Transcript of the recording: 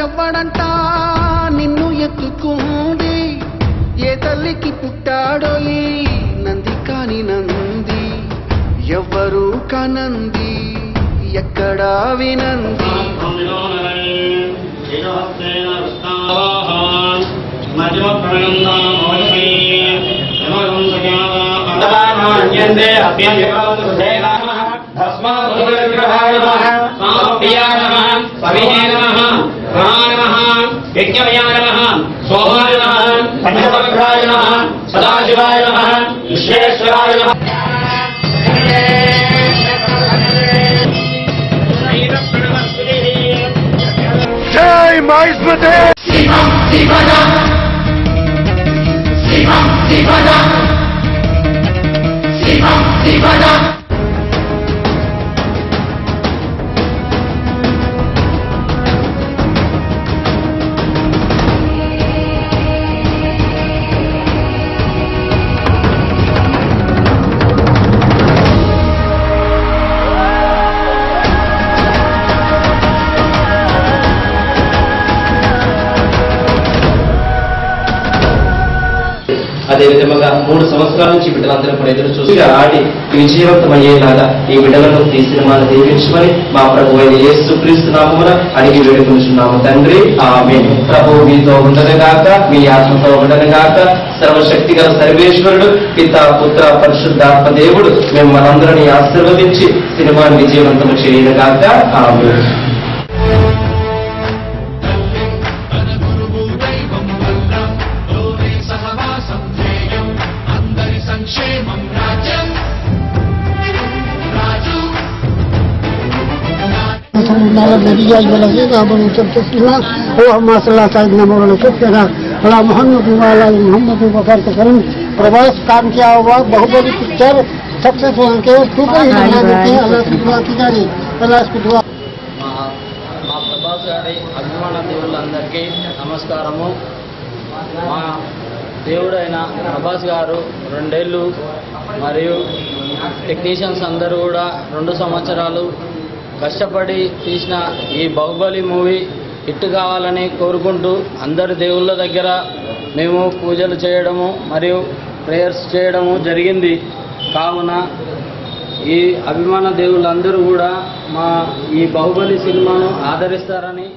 ఎవ్వడంట నిన్ను ఎత్తుకుంది, ఏ తల్లికి పుట్టాడో ఈ నంది కాని నంది, ఎవ్వరు కనంది ఎక్కడా వినంది. జై మహేశ్వరి. అదేవిధంగా 3 సంవత్సరాల నుంచి బిడ్డలందరూ కూడా ఎదురు చూసి ఆడి విజయవంతమయ్యేలాగా ఈ బిడ్డలను ఈ సినిమాను దీవించమని మా ప్రభు అయిన యేసుక్రీస్తు నామమున అడిగి వేడుకుంటున్నాము తండ్రి, ఆమేన్. ప్రభువు మీతో ఉండనుగాక, మీ ఆత్మతో ఉండనుగాక. సర్వశక్తి గల సర్వేశ్వరుడు పిత పుత్ర పరిశుద్ధాత్మ దేవుడు మిమ్మల్ని అందరినీ ఆశీర్వదించి సినిమాను విజయవంతము చేయనుగాక. ఆమేన్. प्रवास काम किया हुआ बाहुबली पिक्चर सक्सेस होने के सुपर हिट మా ప్రభాస్ గారి అభిమాన దేవుళ్ళందరికీ నమస్కారము. మా దేవుడైన ప్రభాస్ గారు 2 ఏళ్ళు మరియు టెక్నీషియన్స్ అందరూ కూడా 2 సంవత్సరాలు కష్టపడి తీసిన ఈ బాహుబలి మూవీ హిట్ కావాలని కోరుకుంటూ అందరి దేవుళ్ళ దగ్గర మేము పూజలు చేయడము మరియు ప్రేయర్స్ చేయడము జరిగింది. కావున ఈ అభిమాన దేవుళ్ళందరూ కూడా మా ఈ బాహుబలి సినిమాను ఆదరిస్తారని